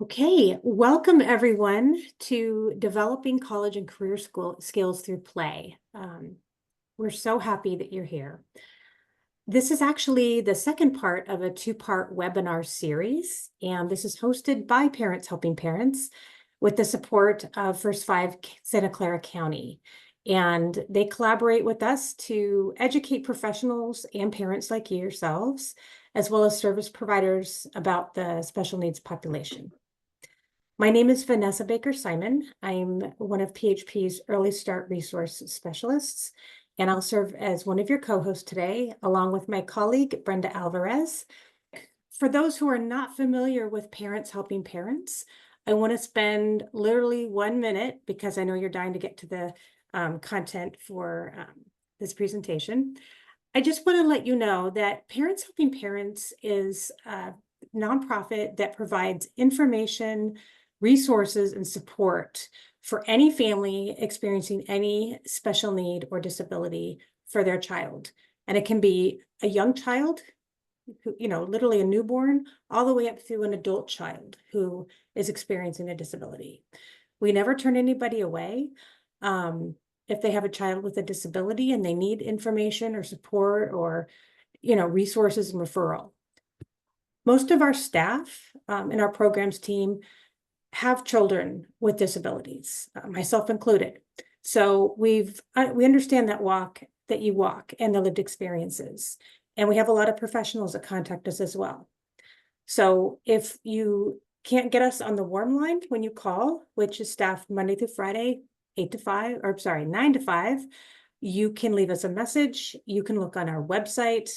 Okay, welcome everyone to Developing College and Career School Skills Through Play. We're so happy that you're here. This is actually the second part of a two-part webinar series, and this is hosted by Parents Helping Parents with the support of First Five Santa Clara County. And they collaborate with us to educate professionals and parents like yourselves, as well as service providers about the special needs population. My name is Vanessa Baker-Simon. I'm one of PHP's Early Start Resource Specialists, and I'll serve as one of your co-hosts today, along with my colleague, Brenda Alvarez. For those who are not familiar with Parents Helping Parents, I want to spend literally 1 minute, because I know you're dying to get to the content for this presentation. I just want to let you know that Parents Helping Parents is a nonprofit that provides information, resources, and support for any family experiencing any special need or disability for their child. And it can be a young child who, literally a newborn, all the way up through an adult child who is experiencing a disability. We never turn anybody away. If they have a child with a disability and they need information or support or, resources and referral. Most of our staff in our programs team have children with disabilities, myself included. So we understand that you walk and the lived experiences. And we have a lot of professionals that contact us as well. So if you can't get us on the warm line when you call, which is staffed Monday through Friday, 9 to 5, you can leave us a message. You can look on our website.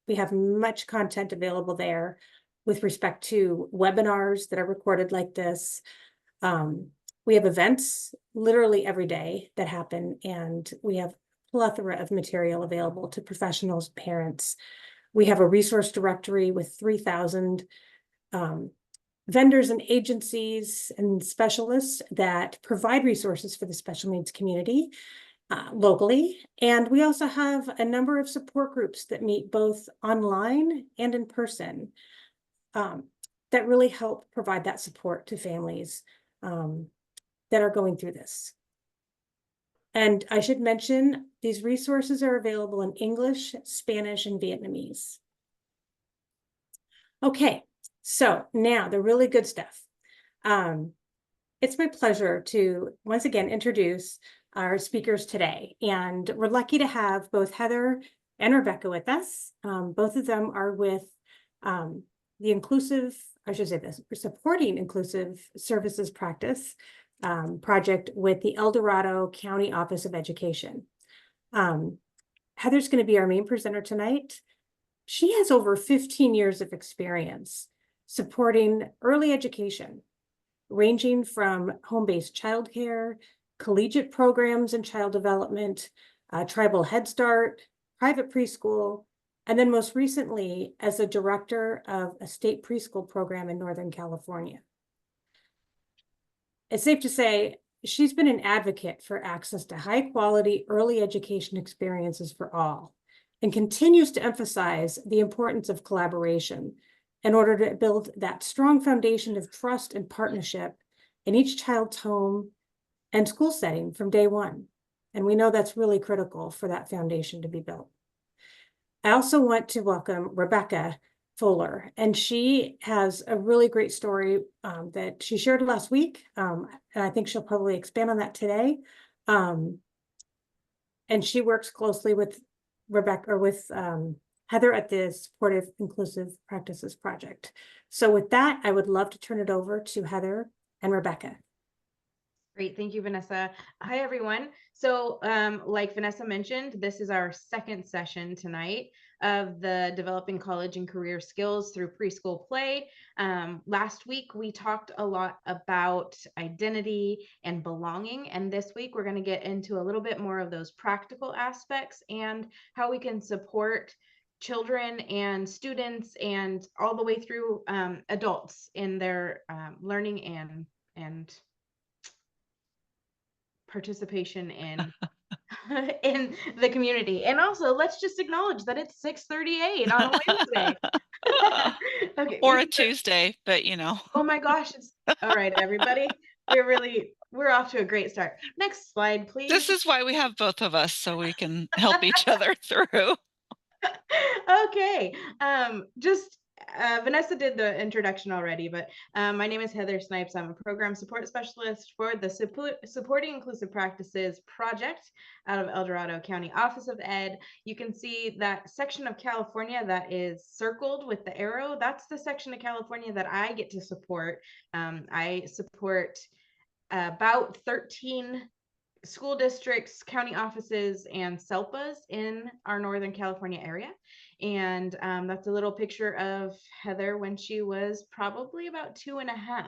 We have much content available there with respect to webinars that are recorded like this. We have events literally every day that happen, and we have a plethora of material available to professionals, parents. We have a resource directory with 3,000 vendors and agencies and specialists that provide resources for the special needs community locally. And we also have a number of support groups that meet both online and in person that really help provide that support to families that are going through this. And I should mention, these resources are available in English, Spanish, and Vietnamese. Okay, so now the really good stuff. It's my pleasure to once again introduce our speakers today. And we're lucky to have both Heather and Rebecca with us. Both of them are with the inclusive, I should say this, supporting inclusive services practice project with the El Dorado County Office of Education. Heather's going to be our main presenter tonight. She has over 15 years of experience supporting early education, ranging from home-based childcare, collegiate programs and child development, tribal Head Start, private preschool, and then most recently as a director of a state preschool program in Northern California. It's safe to say she's been an advocate for access to high quality early education experiences for all, and continues to emphasize the importance of collaboration in order to build that strong foundation of trust and partnership in each child's home and school setting from day one. And we know that's really critical for that foundation to be built. I also want to welcome Rebecca Fuller, and she has a really great story that she shared last week, and I think she'll probably expand on that today. And she works closely with Heather at the Supportive Inclusive Practices Project. So with that, I would love to turn it over to Heather and Rebecca. Great. Thank you, Vanessa. Hi, everyone. So like Vanessa mentioned, this is our second session tonight of the Developing College and Career Skills Through Preschool Play. Last week, we talked a lot about identity and belonging. And this week, we're going to get into a little bit more of those practical aspects and how we can support children and students and all the way through adults in their learning and participation in in the community. And also, let's just acknowledge that it's 6:38 on a Wednesday. Okay, Or a Tuesday, but you know. oh my gosh, it's all right, everybody. We're off to a great start. Next slide, please. This is why we have both of us, so we can help each other through. Okay. Just Vanessa did the introduction already, but my name is Heather Snipes. I'm a program support specialist for the Supporting Inclusive Practices project out of El Dorado County Office of Ed. You can see that section of California that is circled with the arrow. That's the section of California that I get to support. I support about 13 school districts, county offices, and SELPAs in our Northern California area. And that's a little picture of Heather when she was probably about 2.5.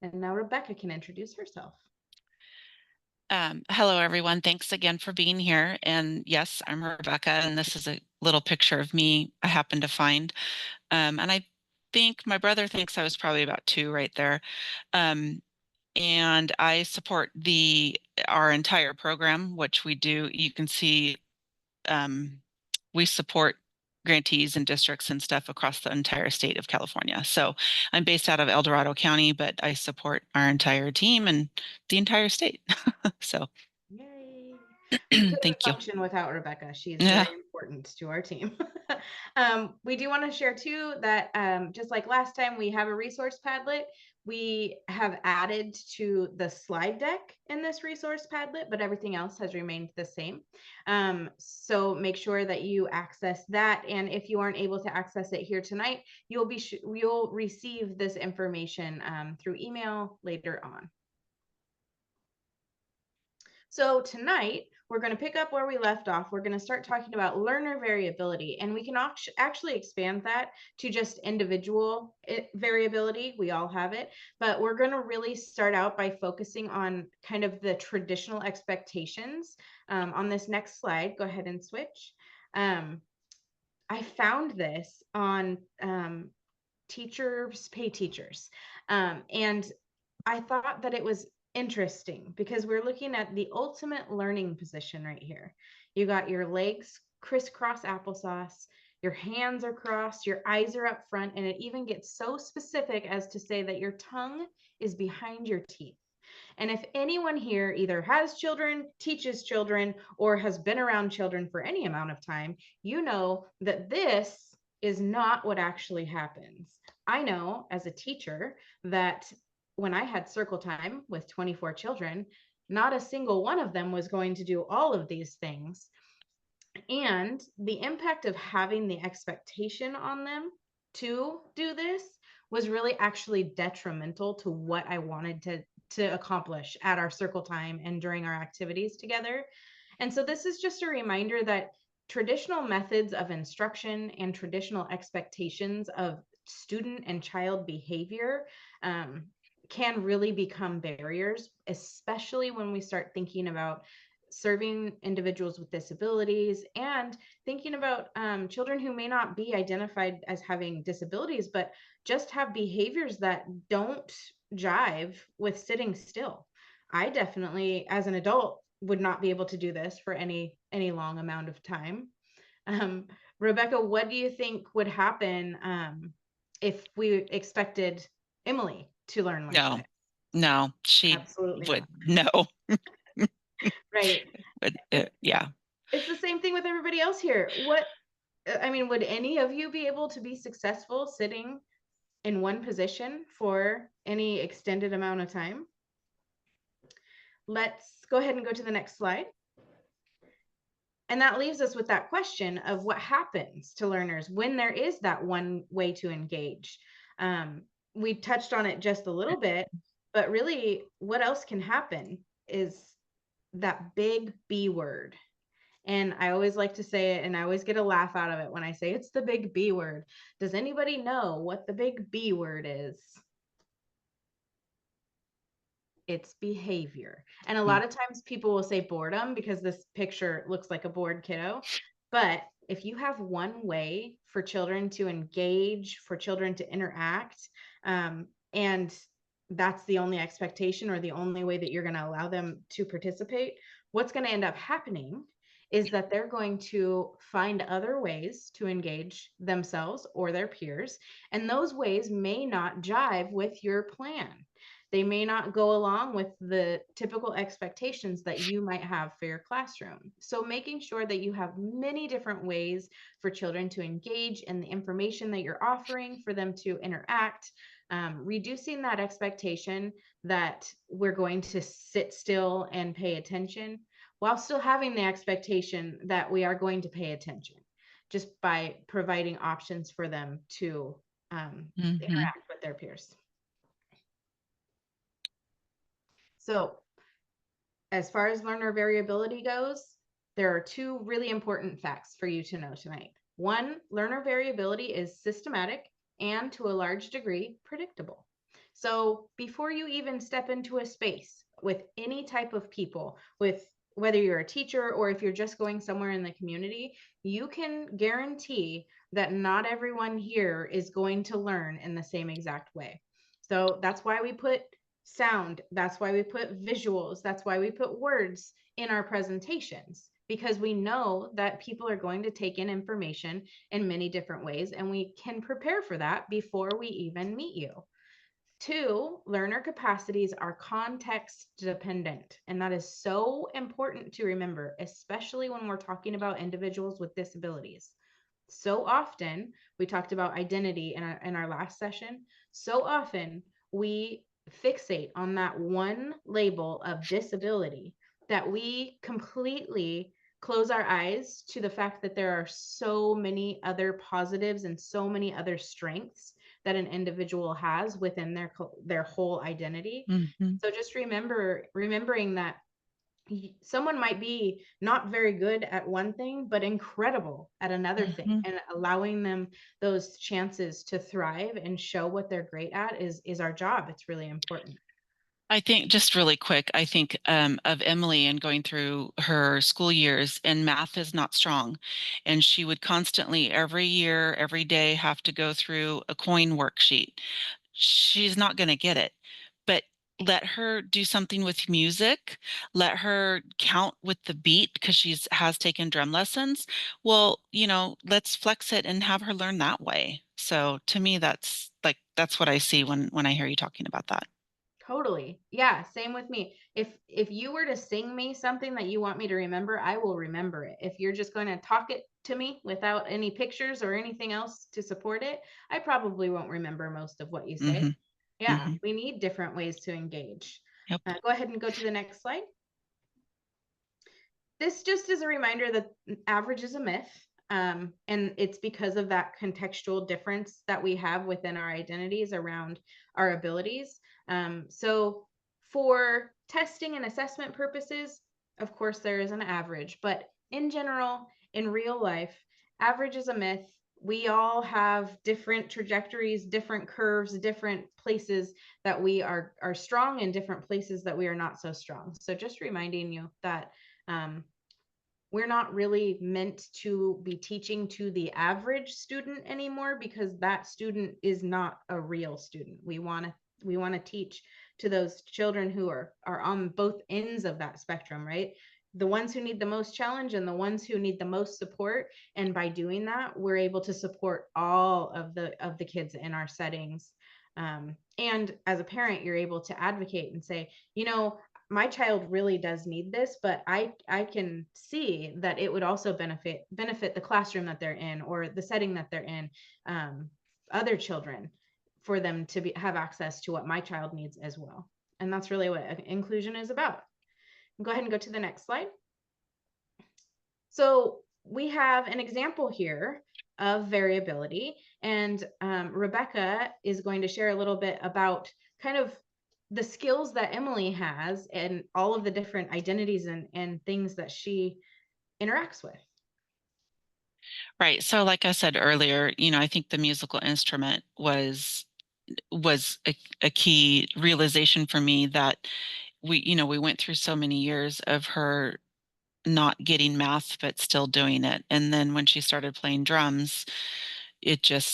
And now Rebecca can introduce herself. Hello, everyone. Thanks again for being here. And yes, I'm Rebecca, and this is a little picture of me I happened to find. And I think my brother thinks I was probably about 2 right there. And I support our entire program, which we do. You can see we support grantees and districts and stuff across the entire state of California. So I'm based out of El Dorado County, but I support our entire team and the entire state. So Yay. We couldn't thank you. function without Rebecca. She's Yeah. very important to our team. We do want to share too that just like last time, we have a resource Padlet. We have added to the slide deck in this resource Padlet, but everything else has remained the same. So make sure that you access that. And if you aren't able to access it here tonight, you'll receive this information through email later on. So tonight, we're going to pick up where we left off. We're going to start talking about learner variability, and we can actually expand that to just individual variability. We all have it, but we're going to really start out by focusing on kind of the traditional expectations. On this next slide, go ahead and switch. I found this on Teachers Pay Teachers, and I thought that it was interesting because we're looking at the ultimate learning position right here. You got your legs crisscross applesauce, your hands are crossed, your eyes are up front, and it even gets so specific as to say that your tongue is behind your teeth. And if anyone here either has children, teaches children, or has been around children for any amount of time, you know that this is not what actually happens. I know as a teacher that when I had circle time with 24 children, not a single one of them was going to do all of these things. And the impact of having the expectation on them to do this was really actually detrimental to what I wanted to accomplish at our circle time and during our activities together. And so this is just a reminder that traditional methods of instruction and traditional expectations of student and child behavior can really become barriers, especially when we start thinking about serving individuals with disabilities and thinking about children who may not be identified as having disabilities, but just have behaviors that don't jive with sitting still. I definitely, as an adult, would not be able to do this for any long amount of time. Rebecca, what do you think would happen if we expected Emily to learn like No, this? no, she Absolutely would not. no. Right. But yeah. It's the same thing with everybody else here. I mean, would any of you be able to be successful sitting in one position for any extended amount of time? Let's go ahead and go to the next slide. And that leaves us with that question of what happens to learners when there is that one way to engage. We touched on it just a little bit, but really what else can happen is that big B word. And I always like to say it, and I always get a laugh out of it when I say it's the big B word. Does anybody know what the big B word is? It's behavior. And a lot of times people will say boredom because this picture looks like a bored kiddo. But if you have one way for children to engage, for children to interact, and that's the only expectation or the only way that you're going to allow them to participate, what's going to end up happening is that they're going to find other ways to engage themselves or their peers. And those ways may not jive with your plan. They may not go along with the typical expectations that you might have for your classroom. So making sure that you have many different ways for children to engage in the information that you're offering, for them to interact, reducing that expectation that we're going to sit still and pay attention, while still having the expectation that we are going to pay attention, just by providing options for them to interact with their peers. So as far as learner variability goes, there are two really important facts for you to know tonight. One, learner variability is systematic and to a large degree predictable. So before you even step into a space with any type of people, with whether you're a teacher or if you're just going somewhere in the community, you can guarantee that not everyone here is going to learn in the same exact way. So that's why we put sound, that's why we put visuals, that's why we put words in our presentations, because we know that people are going to take in information in many different ways, and we can prepare for that before we even meet you. Two, learner capacities are context dependent, and that is so important to remember, especially when we're talking about individuals with disabilities. So often, we talked about identity in our last session, so often we fixate on that one label of disability that we completely close our eyes to the fact that there are so many other positives and so many other strengths that an individual has within their whole identity. So just remembering that someone might be not very good at one thing, but incredible at another thing, and allowing them those chances to thrive and show what they're great at is our job. It's really important. I think just really quick, I think of Emily and going through her school years, and math is not strong. And she would constantly, every year, every day, have to go through a coin worksheet. She's not going to get it. But let her do something with music, let her count with the beat because she's has taken drum lessons. Well, let's flex it and have her learn that way. So to me, that's what I see when I hear you talking about that. Totally. Yeah, same with me. If you were to sing me something that you want me to remember, I will remember it. If you're just going to talk it to me without any pictures or anything else to support it, I probably won't remember most of what you say. Yeah, we need different ways to engage. Yep. Go ahead and go to the next slide. This just is a reminder that average is a myth. And it's because of that contextual difference that we have within our identities around our abilities. So for testing and assessment purposes, of course, there is an average, but in general, in real life, average is a myth. We all have different trajectories, different curves, different places that we are strong, and different places that we are not so strong. So just reminding you that we're not really meant to be teaching to the average student anymore, because that student is not a real student. We want to teach to those children who are on both ends of that spectrum, right? The ones who need the most challenge and the ones who need the most support. And by doing that, we're able to support all of the kids in our settings. And as a parent, you're able to advocate and say, my child really does need this, but I can see that it would also benefit the classroom that they're in, or the setting that they're in, other children, for them to have access to what my child needs as well. And that's really what inclusion is about. Go ahead and go to the next slide. So we have an example here of variability, and Rebecca is going to share a little bit about kind of the skills that Emily has and all of the different identities and things that she interacts with. Right. So like I said earlier, I think the musical instrument was a key realization for me, that we went through so many years of her not getting math but still doing it. And then when she started playing drums,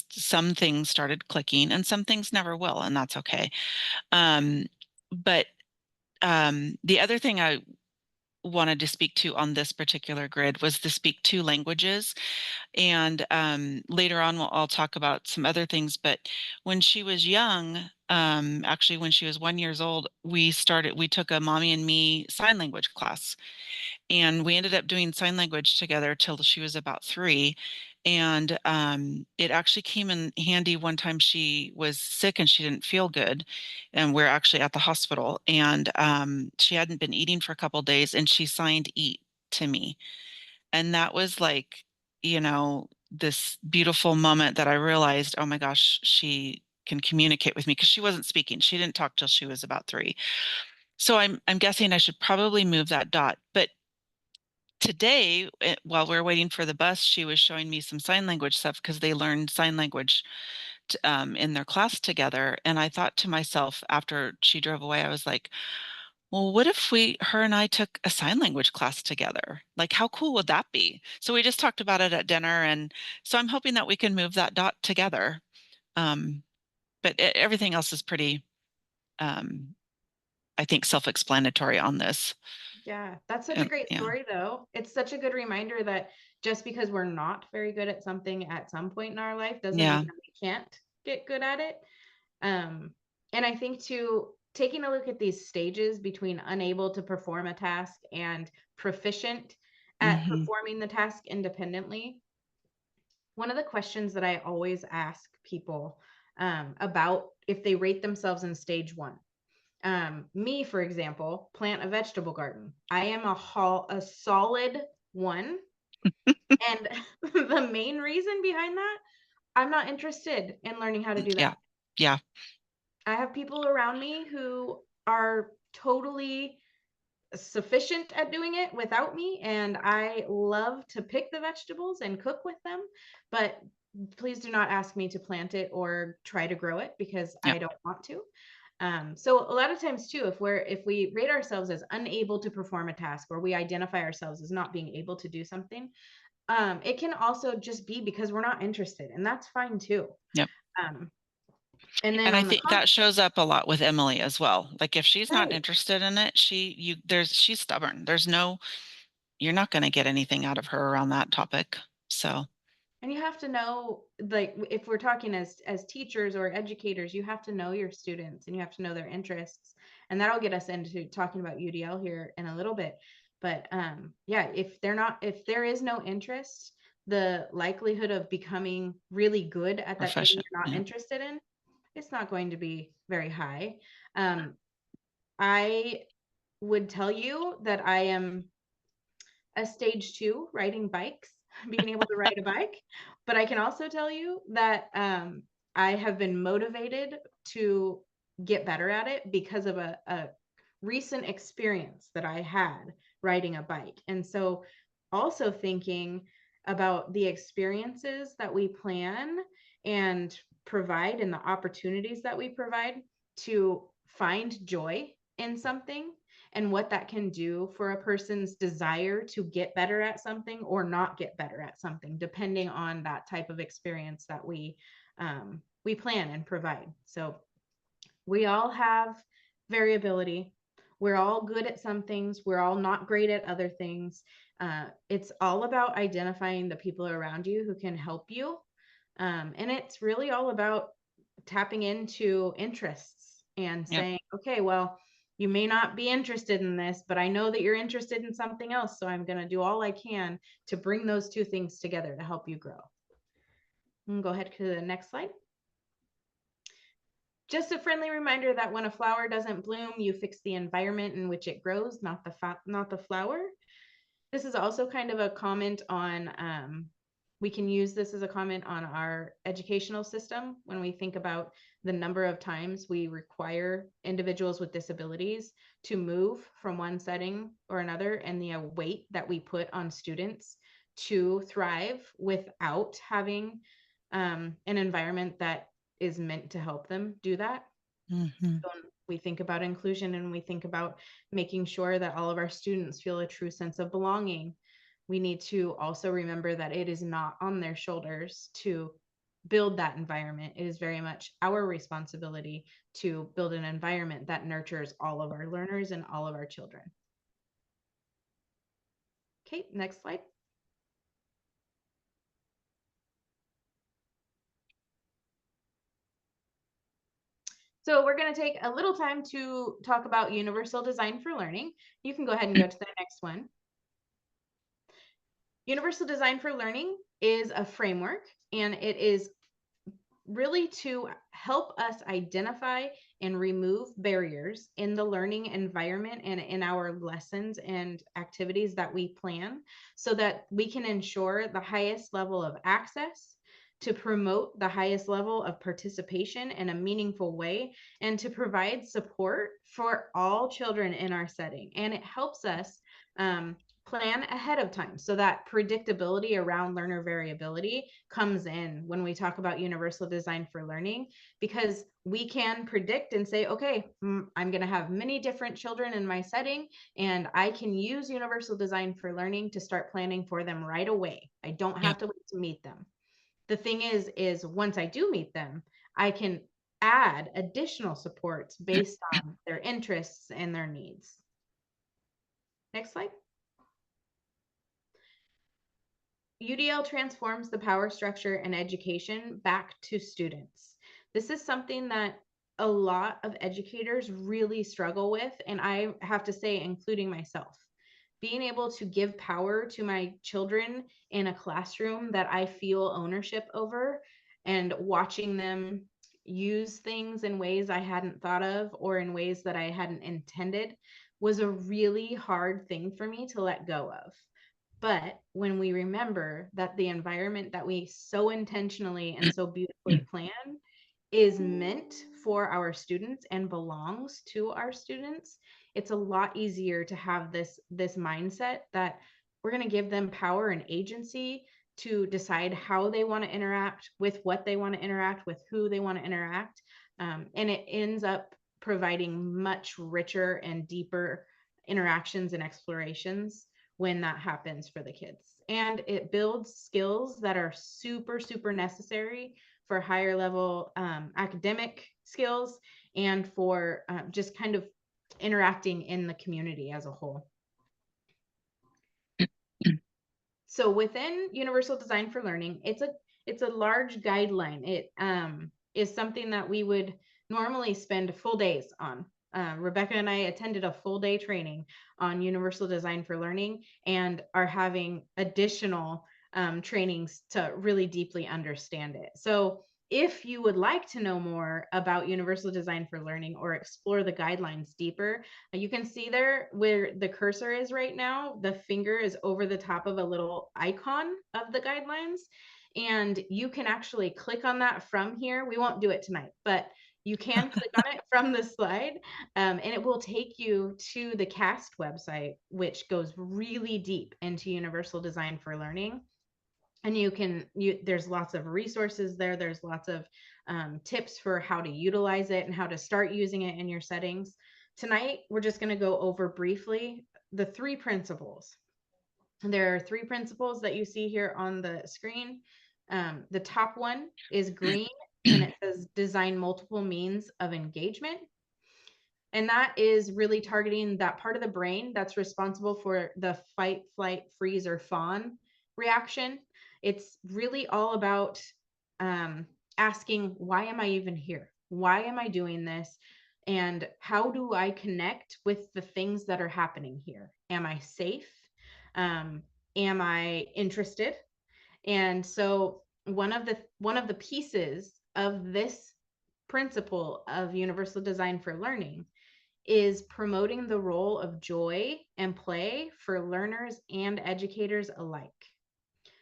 some things started clicking and some things never will, and that's okay. But the other thing wanted to speak to on this particular grid was the speak two languages. And later on, I'll talk about some other things. But when she was young, actually, when she was 1 year old, we took a mommy and me sign language class. And we ended up doing sign language together till she was about 3. And it actually came in handy one time. She was sick and she didn't feel good. And we're actually at the hospital. And she hadn't been eating for a couple days and she signed eat to me. And that was like, this beautiful moment that I realized, oh my gosh, she can communicate with me because she wasn't speaking. She didn't talk till she was about 3. So I'm guessing I should probably move that dot. But today, while we are waiting for the bus, she was showing me some sign language stuff because they learned sign language in their class together. And I thought to myself after she drove away, I was like, well, what if her and I took a sign language class together? Like, how cool would that be? So we just talked about it at dinner. And so I'm hoping that we can move that dot together. But everything else is pretty, I think, self-explanatory on this. Yeah, that's such a great Yeah. story, though. It's such a good reminder that just because we're not very good at something at some point in our life doesn't mean Yeah. that we can't get good at it. And I think too, taking a look at these stages between unable to perform a task and proficient at Hmm. performing the task independently, one of the questions that I always ask people about if they rate themselves in stage 1. Me, for example, plant a vegetable garden. I am a solid 1. And the main reason behind that, I'm not interested in learning how to do Yeah. that. Yeah. I have people around me who are totally sufficient at doing it without me, and I love to pick the vegetables and cook with them, but please do not ask me to plant it or try to grow it because Yeah. I don't want to. So a lot of times too, if we rate ourselves as unable to perform a task, or we identify ourselves as not being able to do something, it can also just be because we're not interested, and that's fine too. Yep. Um, and then And I on the think that shows up a lot with Emily as well. Like if she's not right. interested in it, she's stubborn. You're not going to get anything out of her around that topic. So, And you have to know, like, if we're talking as teachers or educators, you have to know your students and you have to know their interests. And that'll get us into talking about UDL here in a little bit. But yeah, if there is no interest, the likelihood of becoming really good at that thing proficient. you're not Yeah. interested in, it's not going to be very high. I would tell you that I am a stage 2 riding bikes, being able to ride a bike. But I can also tell you that I have been motivated to get better at it because of a recent experience that I had riding a bike. And so also thinking about the experiences that we plan and provide and the opportunities that we provide to find joy in something and what that can do for a person's desire to get better at something or not get better at something, depending on that type of experience that we plan and provide. So we all have variability. We're all good at some things. We're all not great at other things. It's all about identifying the people around you who can help you. And it's really all about tapping into interests and Yep. saying, okay, well, you may not be interested in this, but I know that you're interested in something else. So I'm going to do all I can to bring those two things together to help you grow. Go ahead to the next slide. Just a friendly reminder that when a flower doesn't bloom, you fix the environment in which it grows, not the flower. This is also kind of a comment on, we can use this as a comment on our educational system when we think about the number of times we require individuals with disabilities to move from one setting or another, and the weight that we put on students to thrive without having an environment that is meant to help them do that. Mm-hmm. So we think about inclusion and we think about making sure that all of our students feel a true sense of belonging. We need to also remember that it is not on their shoulders to build that environment. It is very much our responsibility to build an environment that nurtures all of our learners and all of our children. Okay, next slide. So we're going to take a little time to talk about universal design for learning. You can go ahead and go to the next one. Universal design for learning is a framework, and it is really to help us identify and remove barriers in the learning environment and in our lessons and activities that we plan, so that we can ensure the highest level of access, to promote the highest level of participation in a meaningful way, and to provide support for all children in our setting. And it helps us plan ahead of time, so that predictability around learner variability comes in when we talk about universal design for learning, because we can predict and say, okay, I'm going to have many different children in my setting, and I can use universal design for learning to start planning for them right away. I don't have to wait to meet them. The thing is once I do meet them, I can add additional supports based on their interests and their needs. Next slide. UDL transforms the power structure and education back to students. This is something that a lot of educators really struggle with, and I have to say, including myself. Being able to give power to my children in a classroom that I feel ownership over, and watching them use things in ways I hadn't thought of or in ways that I hadn't intended, was a really hard thing for me to let go of. But when we remember that the environment that we so intentionally and so beautifully plan is meant for our students and belongs to our students, it's a lot easier to have this mindset that we're going to give them power and agency to decide how they want to interact, with what they want to interact, with who they want to interact. And it ends up providing much richer and deeper interactions and explorations when that happens for the kids. And it builds skills that are super, super necessary for higher level academic skills, and for just kind of interacting in the community as a whole. So within Universal Design for Learning, it's a large guideline. It is something that we would normally spend full days on. Rebecca and I attended a full day training on Universal Design for Learning, and are having additional trainings to really deeply understand it. So if you would like to know more about Universal Design for Learning or explore the guidelines deeper, you can see there where the cursor is right now, the finger is over the top of a little icon of the guidelines. And you can actually click on that from here. We won't do it tonight, but you can click on it from the slide, and it will take you to the CAST website, which goes really deep into Universal Design for Learning. And there's lots of resources there. There's lots of tips for how to utilize it and how to start using it in your settings. Tonight, we're just going to go over briefly the 3 principles. There are 3 principles that you see here on the screen. The top one is green, and it says design multiple means of engagement. And that is really targeting that part of the brain that's responsible for the fight, flight, freeze, or fawn reaction. It's really all about asking, why am I even here? Why am I doing this? And how do I connect with the things that are happening here? Am I safe? Am I interested? And so one of the pieces of this principle of Universal Design for Learning is promoting the role of joy and play for learners and educators alike.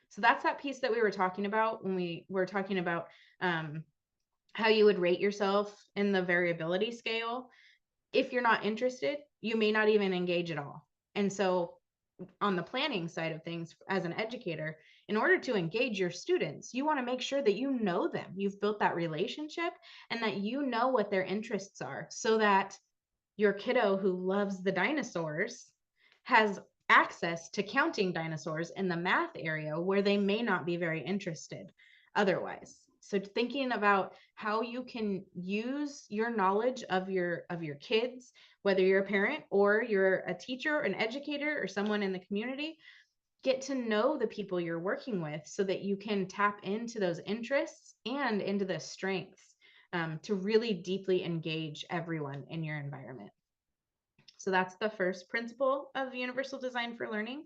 So that's that piece that we were talking about when we were talking about how you would rate yourself in the variability scale. If you're not interested, you may not even engage at all. And so on the planning side of things, as an educator, in order to engage your students, you want to make sure that you know them, you've built that relationship, and that you know what their interests are, so that your kiddo who loves the dinosaurs has access to counting dinosaurs in the math area where they may not be very interested otherwise. So thinking about how you can use your knowledge of your kids, whether you're a parent or you're a teacher, an educator, or someone in the community, get to know the people you're working with so that you can tap into those interests and into the strengths to really deeply engage everyone in your environment. So that's the first principle of universal design for learning.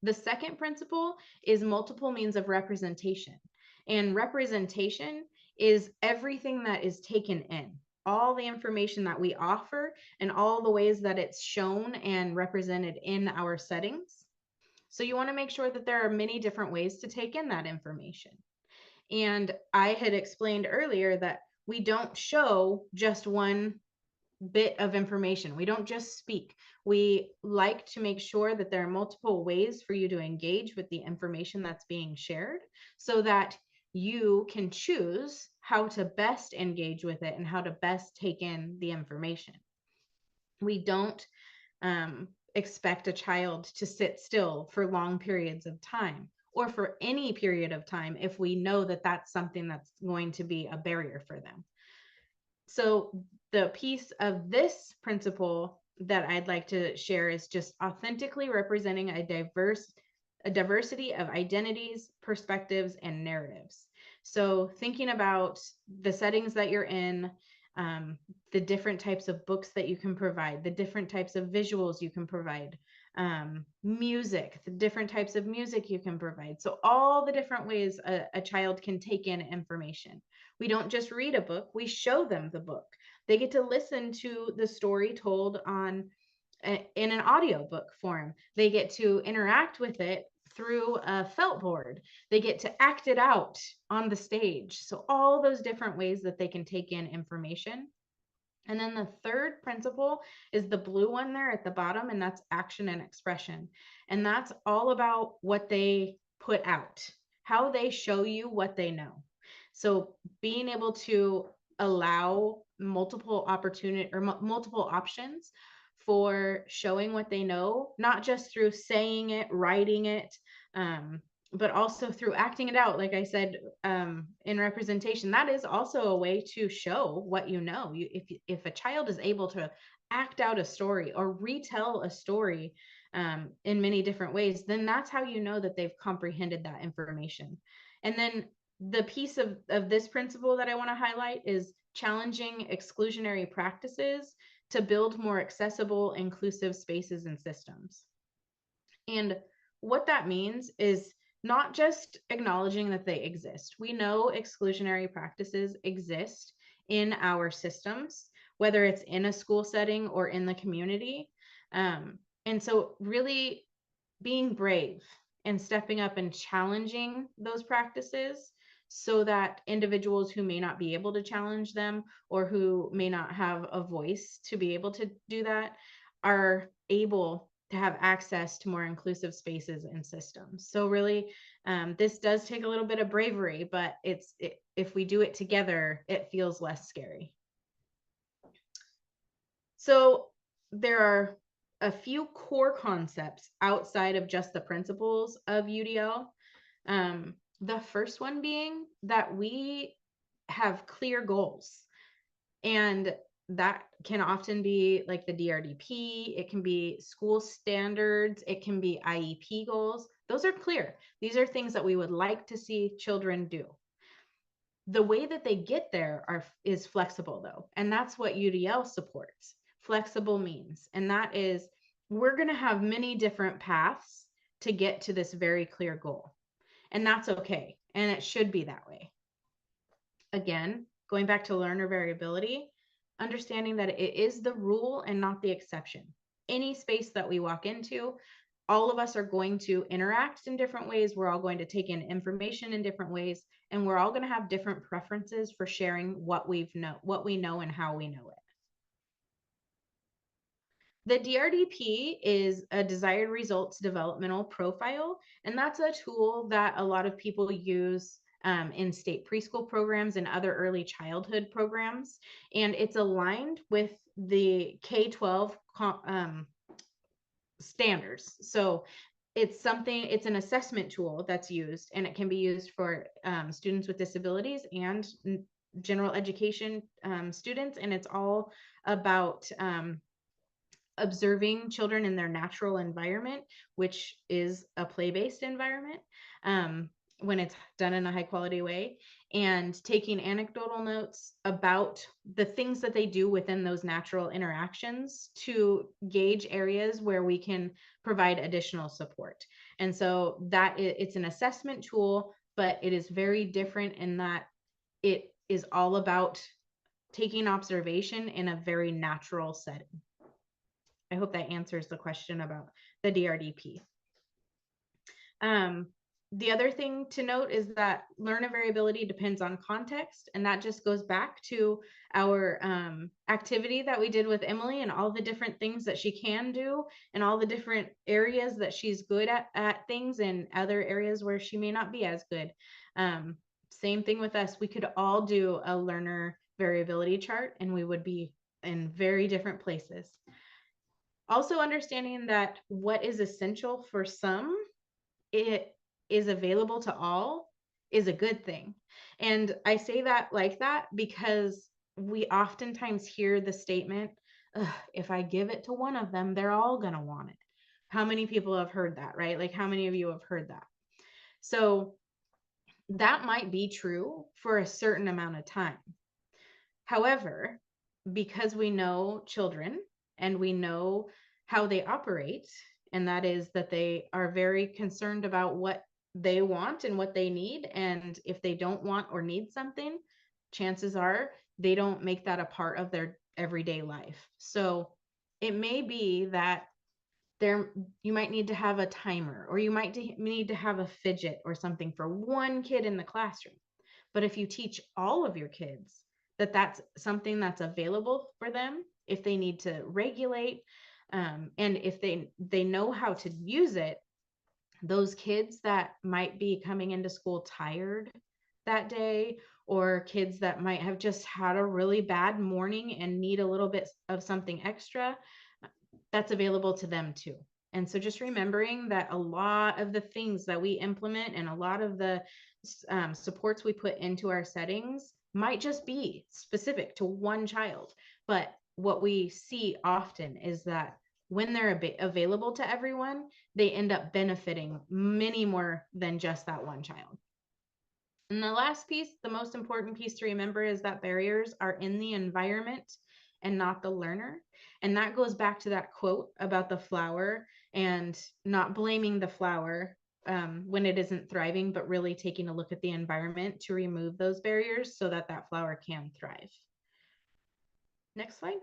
The second principle is multiple means of representation. And representation is everything that is taken in, all the information that we offer and all the ways that it's shown and represented in our settings. So you want to make sure that there are many different ways to take in that information. And I had explained earlier that we don't show just one bit of information. We don't just speak. We like to make sure that there are multiple ways for you to engage with the information that's being shared so that you can choose how to best engage with it and how to best take in the information. We don't expect a child to sit still for long periods of time or for any period of time if we know that that's something that's going to be a barrier for them. So the piece of this principle that I'd like to share is just authentically representing a diversity of identities, perspectives, and narratives. So thinking about the settings that you're in, the different types of books that you can provide, the different types of visuals you can provide, music, the different types of music you can provide. So all the different ways a child can take in information. We don't just read a book, we show them the book. They get to listen to the story told in an audiobook form. They get to interact with it through a felt board. They get to act it out on the stage. So all those different ways that they can take in information. And then the third principle is the blue one there at the bottom, and that's action and expression. And that's all about what they put out, how they show you what they know. So being able to allow multiple opportunity or multiple options for showing what they know, not just through saying it, writing it, but also through acting it out. Like I said, in representation, that is also a way to show what you know. If a child is able to act out a story or retell a story in many different ways, then that's how you know that they've comprehended that information. And then the piece of this principle that I want to highlight is challenging exclusionary practices to build more accessible, inclusive spaces and systems. And what that means is not just acknowledging that they exist. We know exclusionary practices exist in our systems, whether it's in a school setting or in the community. And so really being brave and stepping up and challenging those practices so that individuals who may not be able to challenge them or who may not have a voice to be able to do that are able to have access to more inclusive spaces and systems. So really, this does take a little bit of bravery, but if we do it together, it feels less scary. So there are a few core concepts outside of just the principles of UDL. The first one being that we have clear goals, and that can often be like the DRDP, it can be school standards, it can be IEP goals. Those are clear. These are things that we would like to see children do. The way that they get there is flexible though, and that's what UDL supports. Flexible means, and that is we're going to have many different paths to get to this very clear goal. And that's okay. And it should be that way. Again, going back to learner variability, understanding that it is the rule and not the exception. Any space that we walk into, all of us are going to interact in different ways. We're all going to take in information in different ways, and we're all going to have different preferences for sharing what we know and how we know it. The DRDP is a desired results developmental profile, and that's a tool that a lot of people use in state preschool programs and other early childhood programs, and it's aligned with the K-12 standards. So it's an assessment tool that's used, and it can be used for students with disabilities and general education students, and it's all about observing children in their natural environment, which is a play-based environment, when it's done in a high quality way, and taking anecdotal notes about the things that they do within those natural interactions to gauge areas where we can provide additional support. And so that it's an assessment tool, but it is very different in that it is all about taking observation in a very natural setting. I hope that answers the question about the DRDP. The other thing to note is that learner variability depends on context, and that just goes back to our activity that we did with Emily and all the different things that she can do and all the different areas that she's good at things and other areas where she may not be as good. Same thing with us. We could all do a learner variability chart and we would be in very different places. Also understanding that what is essential for some, it is available to all, is a good thing. And I say that like that because we oftentimes hear the statement, if I give it to one of them, they're all going to want it. How many people have heard that, right? Like how many of you have heard that? So that might be true for a certain amount of time. However, because we know children and we know how they operate, and that is that they are very concerned about what they want and what they need. And if they don't want or need something, chances are they don't make that a part of their everyday life. So it may be that you might need to have a timer, or you might need to have a fidget or something for one kid in the classroom. But if you teach all of your kids that that's something that's available for them, if they need to regulate, and if they know how to use it, those kids that might be coming into school tired that day, or kids that might have just had a really bad morning and need a little bit of something extra, that's available to them too. And so just remembering that a lot of the things that we implement and a lot of the supports we put into our settings might just be specific to one child. But what we see often is that when they're available to everyone, they end up benefiting many more than just that one child. And the last piece, the most important piece to remember, is that barriers are in the environment and not the learner. And that goes back to that quote about the flower and not blaming the flower when it isn't thriving, but really taking a look at the environment to remove those barriers so that that flower can thrive. Next slide.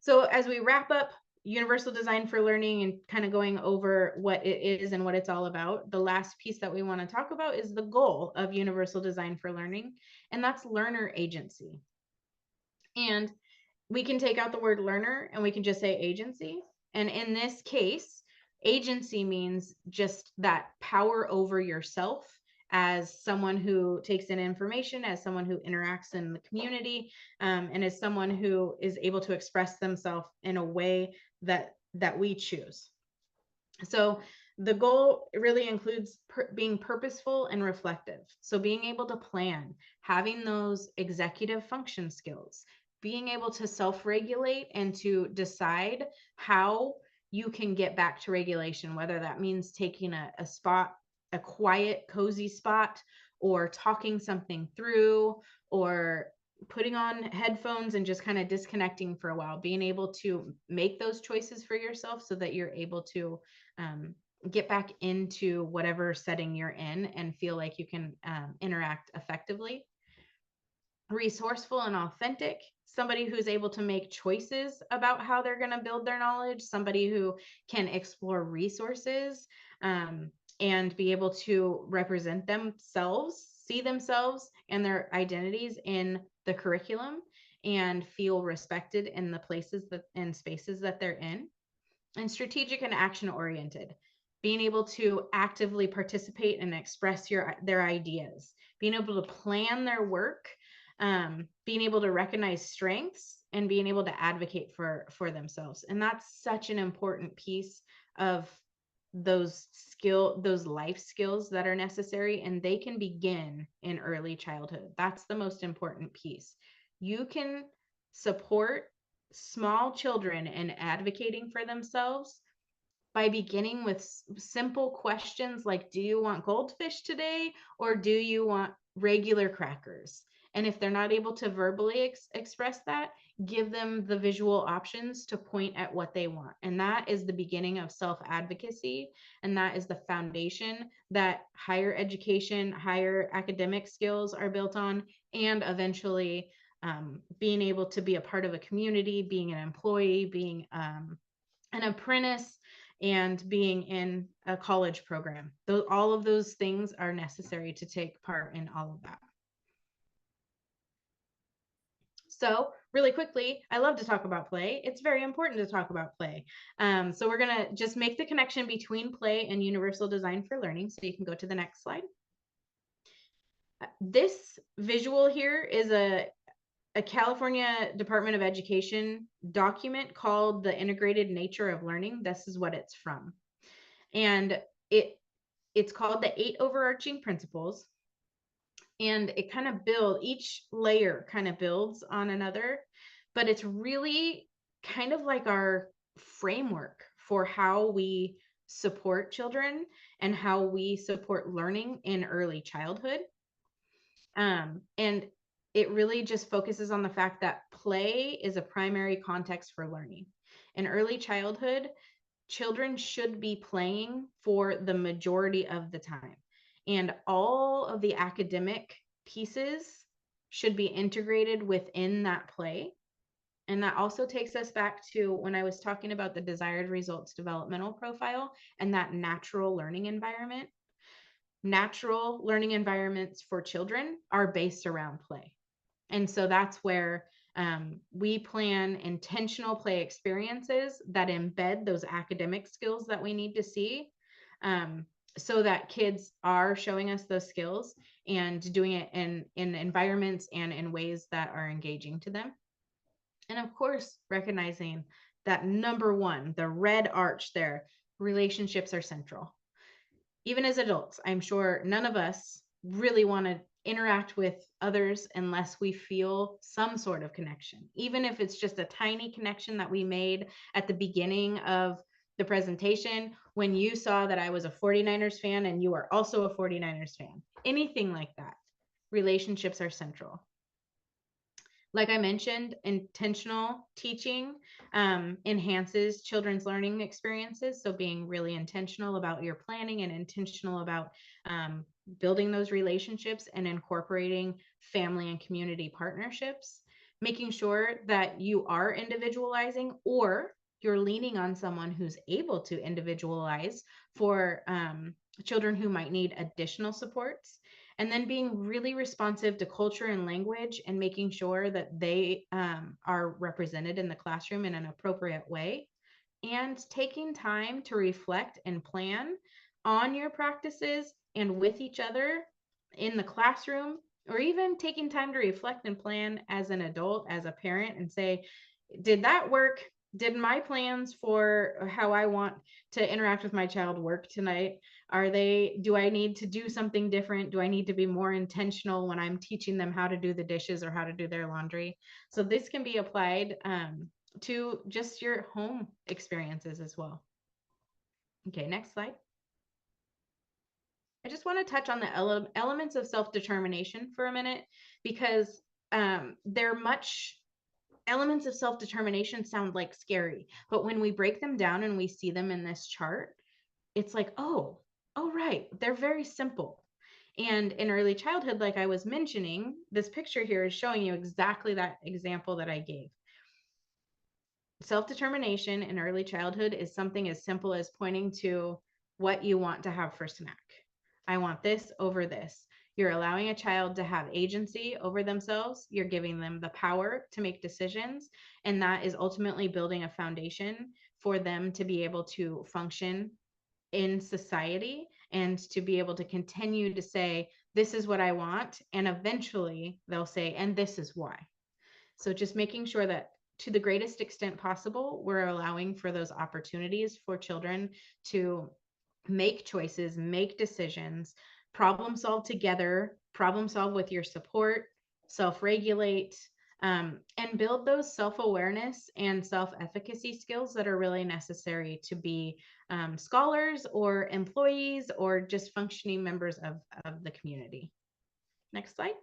So as we wrap up universal design for learning and kind of going over what it is and what it's all about, the last piece that we want to talk about is the goal of universal design for learning, and that's learner agency. And we can take out the word learner and we can just say agency. And in this case, agency means just that power over yourself as someone who takes in information, as someone who interacts in the community, and as someone who is able to express themselves in a way that we choose. So the goal really includes being purposeful and reflective. So being able to plan, having those executive function skills, being able to self-regulate and to decide how you can get back to regulation, whether that means taking a spot, a quiet, cozy spot, or talking something through, or putting on headphones and just kind of disconnecting for a while, being able to make those choices for yourself so that you're able to get back into whatever setting you're in and feel like you can interact effectively. Resourceful and authentic, somebody who's able to make choices about how they're going to build their knowledge, somebody who can explore resources and be able to represent themselves, see themselves and their identities in the curriculum and feel respected in the places that and spaces that they're in. And strategic and action oriented, being able to actively participate and express their ideas, being able to plan their work, being able to recognize strengths and being able to advocate for themselves. And that's such an important piece of those life skills that are necessary, and they can begin in early childhood. That's the most important piece. You can support small children in advocating for themselves by beginning with simple questions like, do you want goldfish today, or do you want regular crackers? And if they're not able to verbally express that, give them the visual options to point at what they want. And that is the beginning of self-advocacy. And that is the foundation that higher education, higher academic skills are built on, and eventually being able to be a part of a community, being an employee, being an apprentice, and being in a college program. All of those things are necessary to take part in all of that. So really quickly, I love to talk about play. It's very important to talk about play. So we're going to just make the connection between play and universal design for learning. So you can go to the next slide. This visual here is a California Department of Education document called The Integrated Nature of Learning. This is what it's from. And it's called the 8 Overarching Principles. And it kind of each layer kind of builds on another, but it's really kind of like our framework for how we support children and how we support learning in early childhood. And it really just focuses on the fact that play is a primary context for learning. In early childhood, children should be playing for the majority of the time. And all of the academic pieces should be integrated within that play. And that also takes us back to when I was talking about the desired results developmental profile and that natural learning environment. Natural learning environments for children are based around play. And so that's where we plan intentional play experiences that embed those academic skills that we need to see, so that kids are showing us those skills and doing it in environments and in ways that are engaging to them. And of course, recognizing that number one, the red arch there, relationships are central. Even as adults, I'm sure none of us really want to interact with others unless we feel some sort of connection, even if it's just a tiny connection that we made at the beginning of the presentation when you saw that I was a 49ers fan and you are also a 49ers fan. Anything like that. Relationships are central. Like I mentioned, intentional teaching enhances children's learning experiences. So being really intentional about your planning and intentional about building those relationships and incorporating family and community partnerships, making sure that you are individualizing or you're leaning on someone who's able to individualize for children who might need additional supports. And then being really responsive to culture and language and making sure that they are represented in the classroom in an appropriate way. And taking time to reflect and plan on your practices and with each other in the classroom, or even taking time to reflect and plan as an adult, as a parent, and say, did that work? Did my plans for how I want to interact with my child work tonight? Do I need to do something different? Do I need to be more intentional when I'm teaching them how to do the dishes or how to do their laundry? So this can be applied to just your home experiences as well. Okay, next slide. I just want to touch on the elements of self-determination for a minute, because elements of self-determination sound like scary, but when we break them down and we see them in this chart, it's like, oh, right, they're very simple. And in early childhood, like I was mentioning, this picture here is showing you exactly that example that I gave. Self-determination in early childhood is something as simple as pointing to what you want to have for snack. I want this over this. You're allowing a child to have agency over themselves. You're giving them the power to make decisions. And that is ultimately building a foundation for them to be able to function in society and to be able to continue to say, this is what I want. And eventually they'll say, and this is why. So just making sure that to the greatest extent possible, we're allowing for those opportunities for children to make choices, make decisions, problem solve together, problem solve with your support, self-regulate, and build those self-awareness and self-efficacy skills that are really necessary to be scholars or employees or just functioning members of the community. Next slide.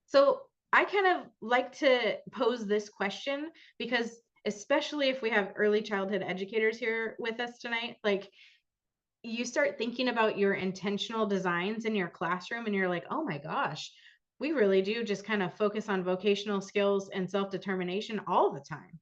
So I kind of like to pose this question because especially if we have early childhood educators here with us tonight, like you start thinking about your intentional designs in your classroom and you're like, oh my gosh, we really do just kind of focus on vocational skills and self-determination all the time.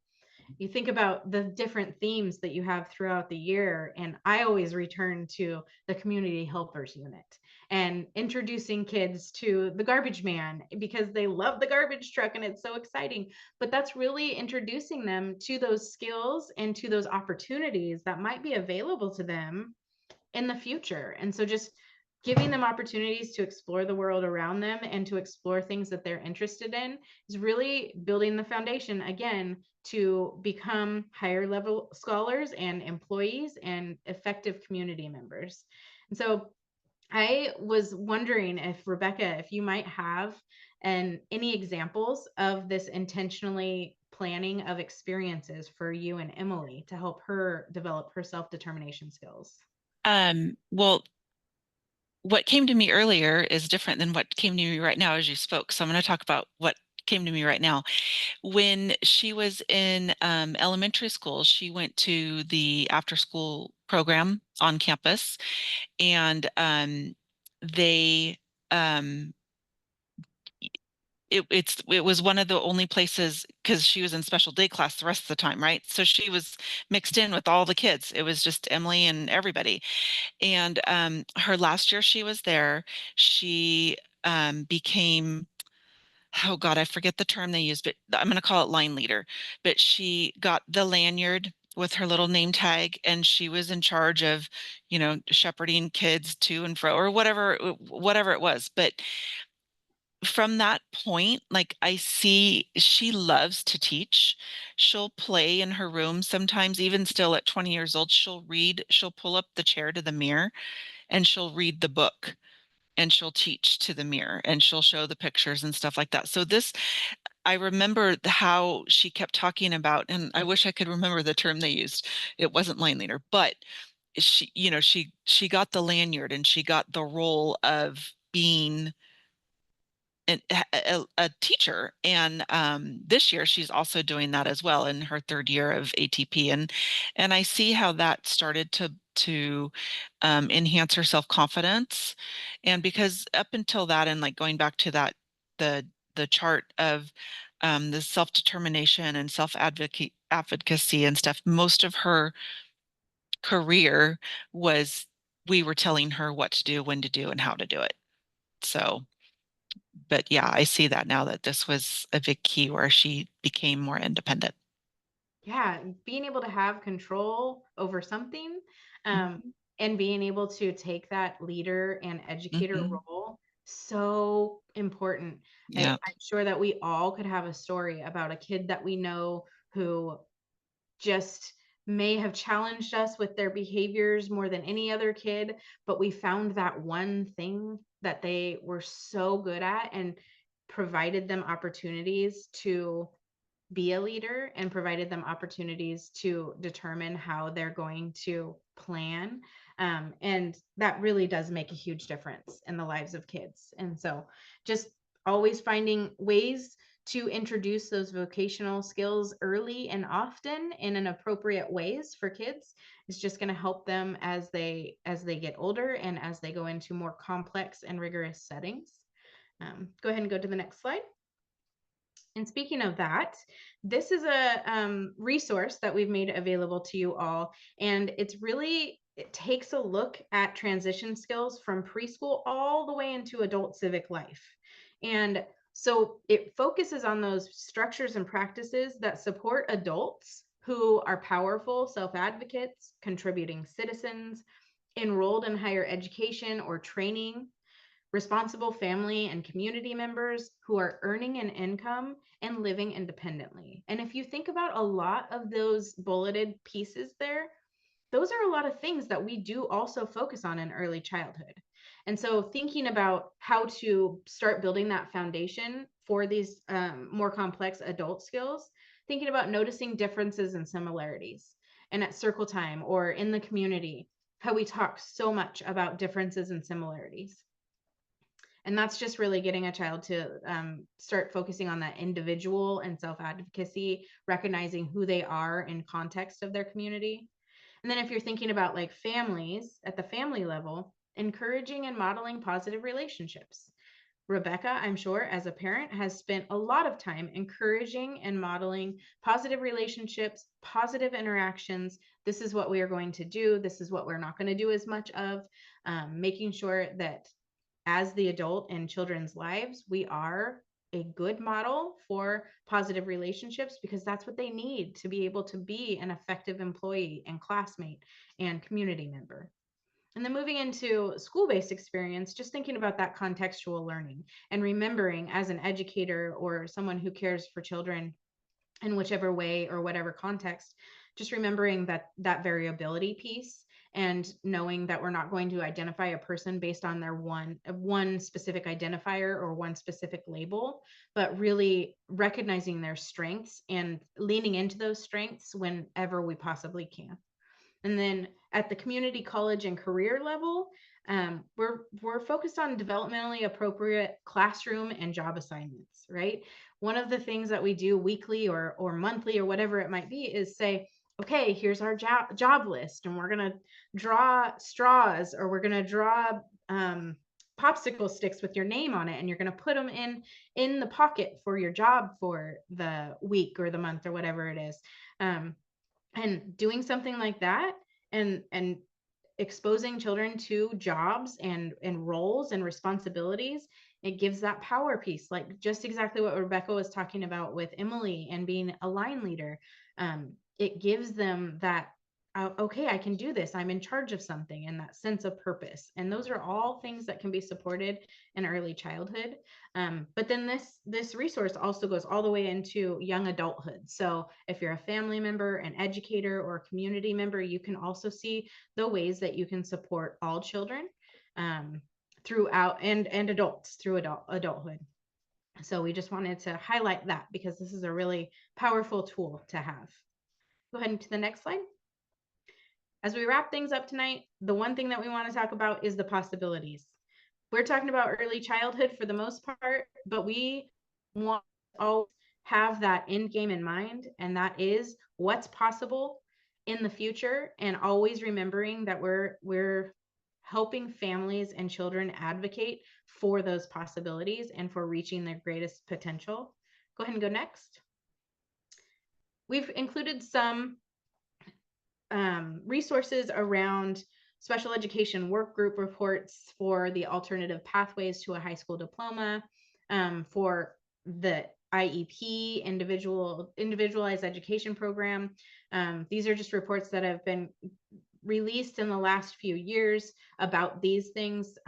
You think about the different themes that you have throughout the year, and I always return to the community helpers unit and introducing kids to the garbage man because they love the garbage truck and it's so exciting. But that's really introducing them to those skills and to those opportunities that might be available to them in the future. And so just giving them opportunities to explore the world around them and to explore things that they're interested in is really building the foundation again to become higher level scholars and employees and effective community members. And so I was wondering if Rebecca, if you might have any examples of this intentionally planning of experiences for you and Emily to help her develop her self-determination skills. Well, what came to me earlier is different than what came to me right now as you spoke. So I'm going to talk about what came to me right now. When she was in elementary school, she went to the after school program on campus, and they um, it was one of the only places, because she was in special day class the rest of the time, right? So she was mixed in with all the kids. It was just Emily and everybody. And her last year she was there, she became, oh God, I forget the term they use, but I'm going to call it line leader. But she got the lanyard with her little name tag, and she was in charge of, shepherding kids to and fro, or whatever it was. But from that point, like, I see she loves to teach. She'll play in her room sometimes, even still at 20 years old. She'll pull up the chair to the mirror and she'll read the book, and she'll teach to the mirror, and she'll show the pictures and stuff like that. So I remember how she kept talking about, and I wish I could remember the term they used. It wasn't line leader, but she got the lanyard, and she got the role of being a teacher. And this year she's also doing that as well in her third year of ATP. And I see how that started to enhance her self-confidence. And because up until that, and like going back to that, the chart of the self-determination and self-advocacy and stuff, most of her career was, we were telling her what to do, when to do, and how to do it. So, but yeah, I see that now, that this was a big key where she became more independent. Yeah, being able to have control over something, Mhm. and being able to take that leader and educator Mhm. role, so important. Yeah. I'm sure that we all could have a story about a kid that we know who just may have challenged us with their behaviors more than any other kid, but we found that one thing that they were so good at and provided them opportunities to be a leader and provided them opportunities to determine how they're going to plan. And that really does make a huge difference in the lives of kids. And so just always finding ways to introduce those vocational skills early and often in an appropriate ways for kids is just going to help them as they get older and as they go into more complex and rigorous settings. Go ahead and go to the next slide. And speaking of that, this is a resource that we've made available to you all. And it takes a look at transition skills from preschool all the way into adult civic life. And so it focuses on those structures and practices that support adults who are powerful self-advocates, contributing citizens, enrolled in higher education or training, responsible family and community members who are earning an income and living independently. And if you think about a lot of those bulleted pieces there, those are a lot of things that we do also focus on in early childhood. And so thinking about how to start building that foundation for these more complex adult skills, thinking about noticing differences and similarities. And at circle time or in the community, how we talk so much about differences and similarities. And that's just really getting a child to start focusing on that individual and self-advocacy, recognizing who they are in context of their community. And then if you're thinking about like families at the family level, encouraging and modeling positive relationships. Rebecca, I'm sure, as a parent, has spent a lot of time encouraging and modeling positive relationships, positive interactions. This is what we are going to do. This is what we're not going to do as much of. Making sure that as the adult in children's lives, we are a good model for positive relationships, because that's what they need to be able to be an effective employee and classmate and community member. And then moving into school-based experience, just thinking about that contextual learning and remembering as an educator or someone who cares for children in whichever way or whatever context, just remembering that variability piece and knowing that we're not going to identify a person based on their one specific identifier or one specific label, but really recognizing their strengths and leaning into those strengths whenever we possibly can. And then at the community college and career level, we're focused on developmentally appropriate classroom and job assignments, right? One of the things that we do weekly or monthly or whatever it might be is say, okay, here's our job list, and we're gonna draw straws, or we're gonna draw popsicle sticks with your name on it, and you're gonna put them in the pocket for your job for the week or the month or whatever it is. And doing something like that and exposing children to jobs and roles and responsibilities, it gives that power piece, like just exactly what Rebecca was talking about with Emily and being a line leader. It gives them that, okay, I can do this, I'm in charge of something, and that sense of purpose. And those are all things that can be supported in early childhood. But then this resource also goes all the way into young adulthood. So if you're a family member, an educator, or a community member, you can also see the ways that you can support all children throughout and adults through adulthood. So we just wanted to highlight that because this is a really powerful tool to have. Go ahead to the next slide. As we wrap things up tonight, the one thing that we want to talk about is the possibilities. We're talking about early childhood for the most part, but we want to always have that end game in mind, and that is what's possible in the future, and always remembering that we're helping families and children advocate for those possibilities and for reaching their greatest potential. Go ahead and go next. We've included some resources around special education work group reports for the alternative pathways to a high school diploma, for the IEP, individualized education program. These are just reports that have been released in the last few years about these things.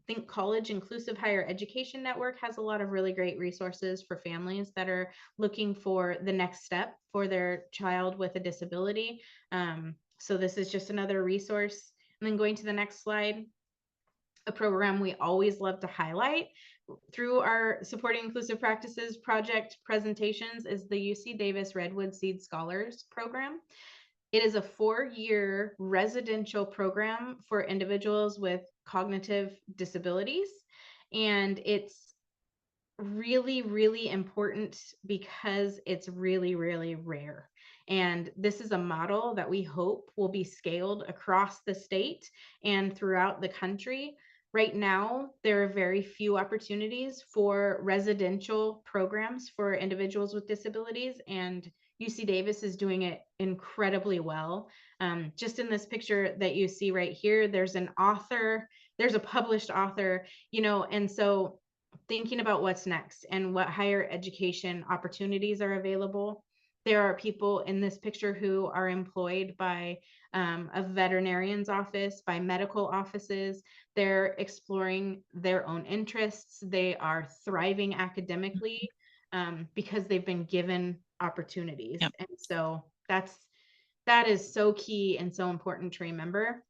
Think College Inclusive Higher Education Network has a lot of really great resources for families that are looking for the next step for their child with a disability. So this is just another resource. And then going to the next slide, a program we always love to highlight through our Supporting Inclusive Practices project presentations is the UC Davis Redwood Seed Scholars Program. It is a 4-year residential program for individuals with cognitive disabilities. And it's really, really important because it's really, really rare. And this is a model that we hope will be scaled across the state and throughout the country. Right now, there are very few opportunities for residential programs for individuals with disabilities, and UC Davis is doing it incredibly well. Just in this picture that you see right here, there's an author, there's a published author, and so thinking about what's next and what higher education opportunities are available. There are people in this picture who are employed by a veterinarian's office, by medical offices. They're exploring their own interests. They are thriving academically because they've been given opportunities. Yep. And so that is so key and so important to remember.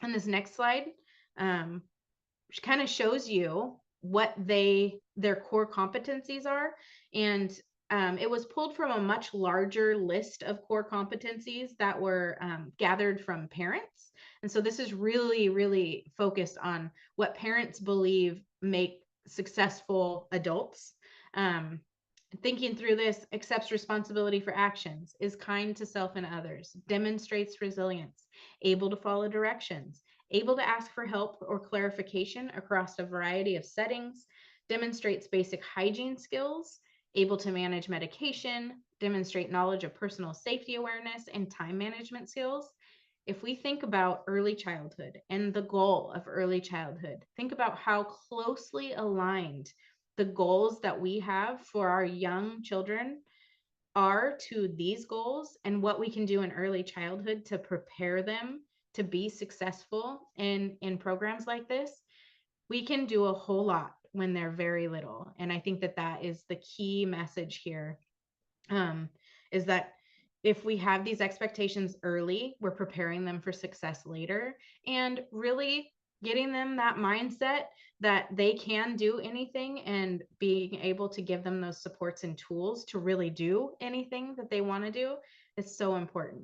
On this next slide, kind of shows you what their core competencies are. And it was pulled from a much larger list of core competencies that were gathered from parents. And so this is really, really focused on what parents believe make successful adults. Thinking through this, accepts responsibility for actions, is kind to self and others, demonstrates resilience, able to follow directions, able to ask for help or clarification across a variety of settings, demonstrates basic hygiene skills, able to manage medication, demonstrate knowledge of personal safety awareness and time management skills. If we think about early childhood and the goal of early childhood, think about how closely aligned the goals that we have for our young children are to these goals, and what we can do in early childhood to prepare them to be successful in programs like this. We can do a whole lot when they're very little. And I think that that is the key message here, is that if we have these expectations early, we're preparing them for success later, and really getting them that mindset that they can do anything, and being able to give them those supports and tools to really do anything that they want to do is so important.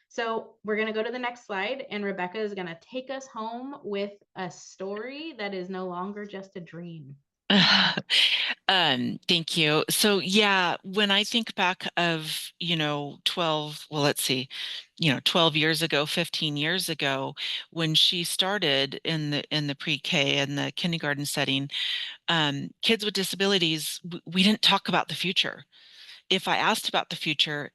So we're going to go to the next slide, and Rebecca is going to take us home with a story that is no longer just a dream. Thank you. So yeah, when I think back of, 12, well, let's see, 12 years ago, 15 years ago, when she started in the pre-K and the kindergarten setting, kids with disabilities, we didn't talk about the future. If I asked about the future,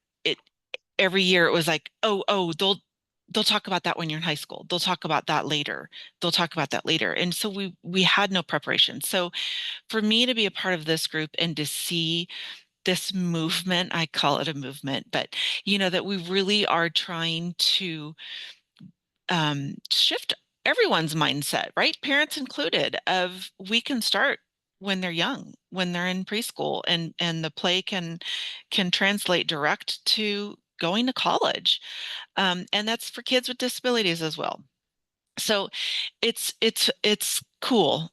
every year it was like, oh, they'll talk about that when you're in high school. They'll talk about that later. They'll talk about that later. And so we had no preparation. So for me to be a part of this group and to see this movement, I call it a movement, but that we really are trying to shift everyone's mindset, right? Parents included, of we can start when they're young, when they're in preschool, and the play can translate direct to going to college. And that's for kids with disabilities as well. So it's cool.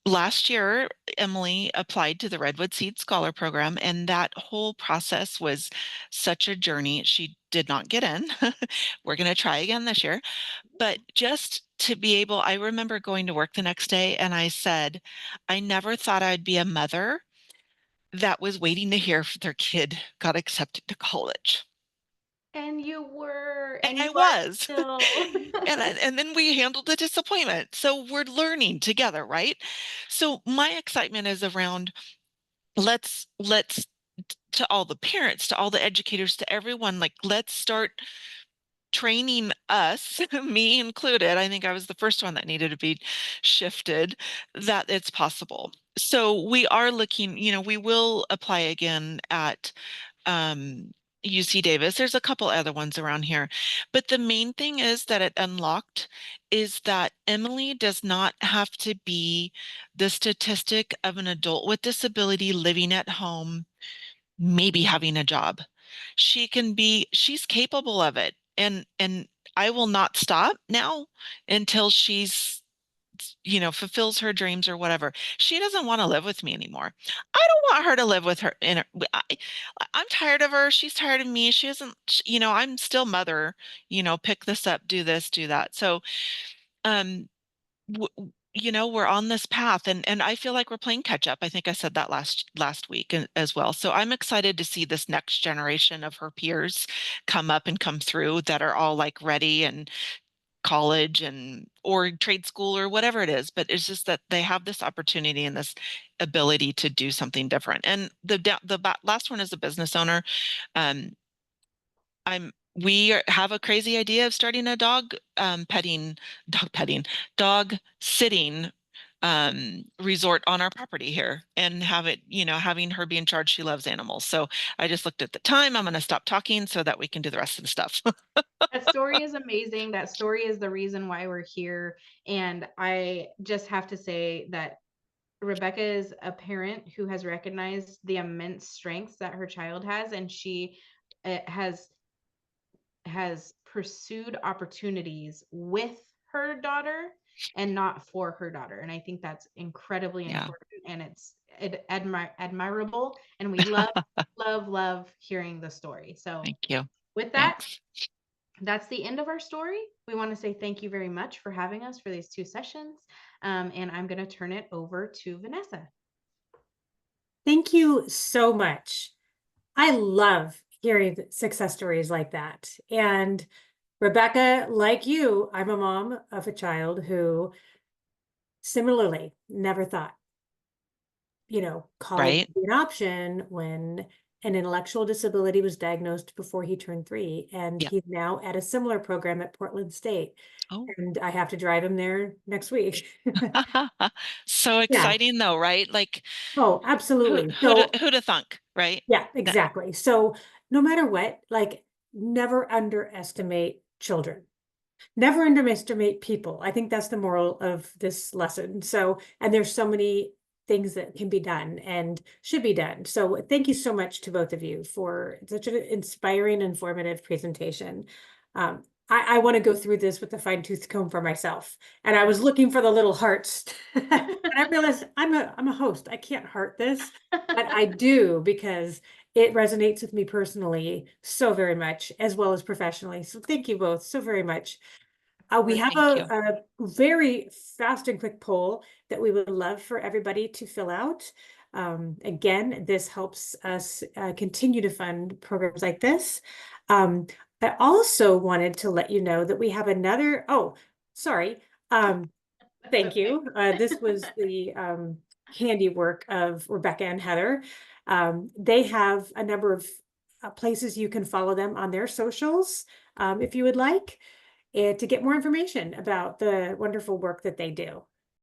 Last year, Emily applied to the Redwood Seed Scholar Program, and that whole process was such a journey. She did not get in. We're going to try again this year. But just to be able, I remember going to work the next day and I said, I never thought I'd be a mother that was waiting to hear if their kid got accepted to college. And you were, And and I you are was. still. And then we handled the disappointment. So we're learning together, right? So my excitement is around let's to all the parents, to all the educators, to everyone, like let's start training us, me included. I think I was the first one that needed to be shifted, that it's possible. So we are looking, we will apply again at UC Davis. There's a couple other ones around here. But the main thing is that it unlocked is that Emily does not have to be the statistic of an adult with disability living at home, maybe having a job. She's capable of it. And I will not stop now until she's fulfills her dreams or whatever. She doesn't want to live with me anymore. I don't want her to live with her I'm tired of her. She's tired of me. She doesn't, I'm still mother, pick this up, do this, do that. So, um, we're on this path, and I feel like we're playing catch up. I think I said that last week as well. So I'm excited to see this next generation of her peers come up and come through that are all like ready and college and or trade school or whatever it is, but it's just that they have this opportunity and this ability to do something different. And the last one is a business owner. um we have a crazy idea of starting a dog sitting resort on our property here, and having her be in charge. She loves animals. So I just looked at the time. I'm going to stop talking so that we can do the rest of the stuff. That story is amazing. That story is the reason why we're here. And I just have to say that Rebecca is a parent who has recognized the immense strengths that her child has, and she has pursued opportunities with her daughter and not for her daughter. And I think that's incredibly Yeah. important, and it's admirable. And we love, love hearing the story. So Thank you. with that, Thanks. that's the end of our story. We want to say thank you very much for having us for these 2 sessions. And I'm going to turn it over to Vanessa. Thank you so much. I love hearing success stories like that. And Rebecca, like you, I'm a mom of a child who similarly never thought, college Right. would be an option when an intellectual disability was diagnosed before he turned 3. And Yeah. he's now at a similar program at Portland State. Oh. And I have to drive him there next week. So Yeah. exciting though, right? Like Oh, who absolutely. who'd have thunk, right? Yeah, That- exactly. So no matter what, like, never underestimate children. Never underestimate people. I think that's the moral of this lesson. So, and there's so many things that can be done and should be done. So thank you so much to both of you for such an inspiring, informative presentation. I want to go through this with a fine-tooth comb for myself. And I was looking for the little hearts. And I realized I'm a host. I can't heart this, but I do because it resonates with me personally so very much, as well as professionally. So thank you both so very much. We have Thank you. a very fast and quick poll that we would love for everybody to fill out. Again, this helps us continue to fund programs like this. I also wanted to let you know that we have another, sorry. Thank okay. you. This was the handiwork of Rebecca and Heather. They have a number of places you can follow them on their socials if you would like, and to get more information about the wonderful work that they do.